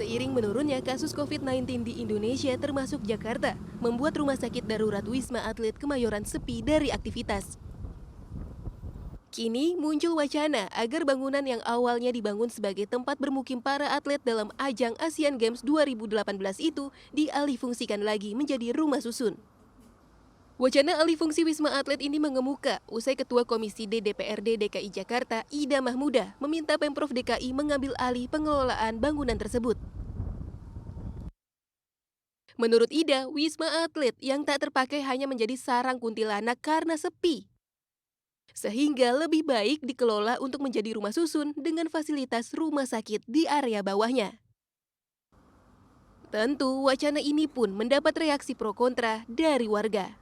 Seiring menurunnya kasus COVID-19 di Indonesia termasuk Jakarta, membuat rumah sakit darurat Wisma Atlet Kemayoran sepi dari aktivitas. Kini muncul wacana agar bangunan yang awalnya dibangun sebagai tempat bermukim para atlet dalam ajang Asian Games 2018 itu dialihfungsikan lagi menjadi rumah susun. Wacana alih fungsi Wisma Atlet ini mengemuka usai Ketua Komisi D DPRD DKI Jakarta, Ida Mahmudah, meminta Pemprov DKI mengambil alih pengelolaan bangunan tersebut. Menurut Ida, Wisma Atlet yang tak terpakai hanya menjadi sarang kuntilanak karena sepi. Sehingga lebih baik dikelola untuk menjadi rumah susun dengan fasilitas rumah sakit di area bawahnya. Tentu, wacana ini pun mendapat reaksi pro kontra dari warga.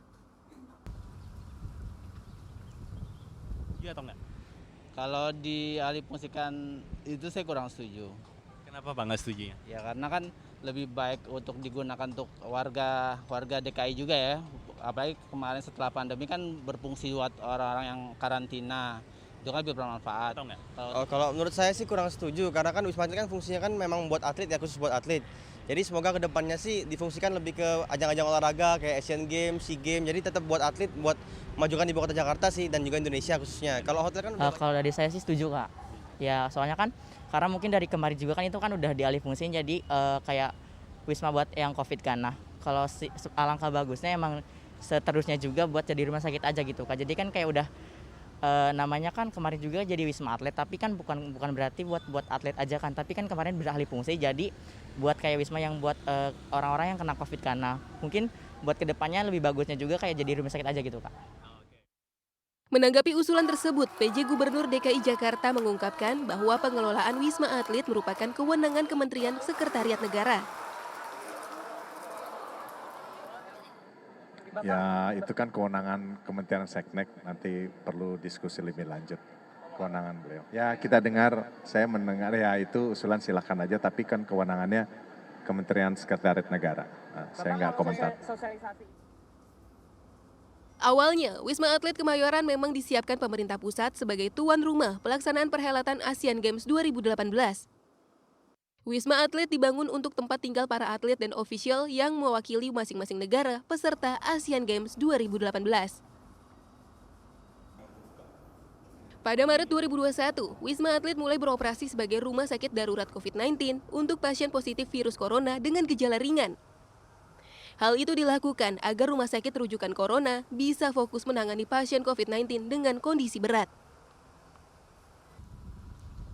Iya atau enggak? Kalau dialihfungsikan itu saya kurang setuju. Kenapa Pak nggak setuju? Ya karena kan lebih baik untuk digunakan untuk warga DKI juga ya. Apalagi kemarin setelah pandemi kan berfungsi buat orang-orang yang karantina. Itu kan lebih bermanfaat. Atau enggak? Kalau menurut saya sih kurang setuju karena kan Wisma Atlet kan fungsinya kan memang buat atlet ya, khusus buat atlet. Jadi semoga kedepannya sih difungsikan lebih ke ajang-ajang olahraga kayak Asian Games, SEA Games. Jadi tetap buat atlet, buat majukan ibu kota Jakarta sih dan juga Indonesia khususnya. Kalau hotel kan udah Kalau dari saya sih setuju Kak. Ya soalnya kan karena mungkin dari kemarin juga kan itu kan udah dialih fungsiin jadi kayak wisma buat yang COVID kan. Nah kalau alangkah bagusnya emang seterusnya juga buat jadi rumah sakit aja gitu Kak. Jadi kan kayak udah namanya kan kemarin juga jadi Wisma Atlet tapi kan bukan berarti buat atlet aja kan, tapi kan kemarin beralih fungsi jadi buat kayak wisma yang buat orang-orang yang kena COVID karena mungkin buat kedepannya lebih bagusnya juga kayak jadi rumah sakit aja gitu Kak. Menanggapi usulan tersebut, PJ Gubernur DKI Jakarta mengungkapkan bahwa pengelolaan Wisma Atlet merupakan kewenangan Kementerian Sekretariat Negara. Ya, itu kan kewenangan Kementerian Seknek, nanti perlu diskusi lebih lanjut kewenangan beliau. Ya, kita dengar, saya mendengar ya itu usulan silakan aja, tapi kan kewenangannya Kementerian Sekretariat Negara. Nah, saya nggak komentar. Awalnya, Wisma Atlet Kemayoran memang disiapkan pemerintah pusat sebagai tuan rumah pelaksanaan perhelatan Asian Games 2018. Wisma Atlet dibangun untuk tempat tinggal para atlet dan ofisial yang mewakili masing-masing negara peserta Asian Games 2018. Pada Maret 2021, Wisma Atlet mulai beroperasi sebagai rumah sakit darurat COVID-19 untuk pasien positif virus corona dengan gejala ringan. Hal itu dilakukan agar rumah sakit rujukan corona bisa fokus menangani pasien COVID-19 dengan kondisi berat.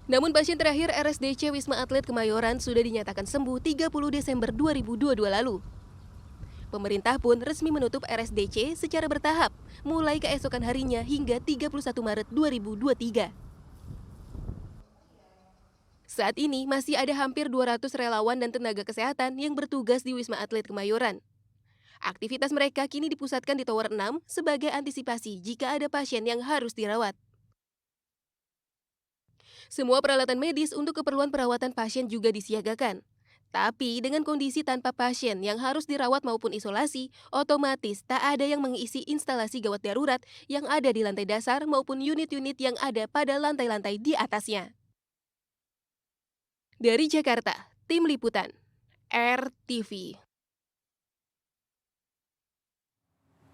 Namun pasien terakhir RSDC Wisma Atlet Kemayoran sudah dinyatakan sembuh 30 Desember 2022 lalu. Pemerintah pun resmi menutup RSDC secara bertahap, mulai keesokan harinya hingga 31 Maret 2023. Saat ini masih ada hampir 200 relawan dan tenaga kesehatan yang bertugas di Wisma Atlet Kemayoran. Aktivitas mereka kini dipusatkan di Tower 6 sebagai antisipasi jika ada pasien yang harus dirawat. Semua peralatan medis untuk keperluan perawatan pasien juga disiagakan. Tapi dengan kondisi tanpa pasien yang harus dirawat maupun isolasi, otomatis tak ada yang mengisi instalasi gawat darurat yang ada di lantai dasar maupun unit-unit yang ada pada lantai-lantai di atasnya. Dari Jakarta, Tim Liputan, RTV.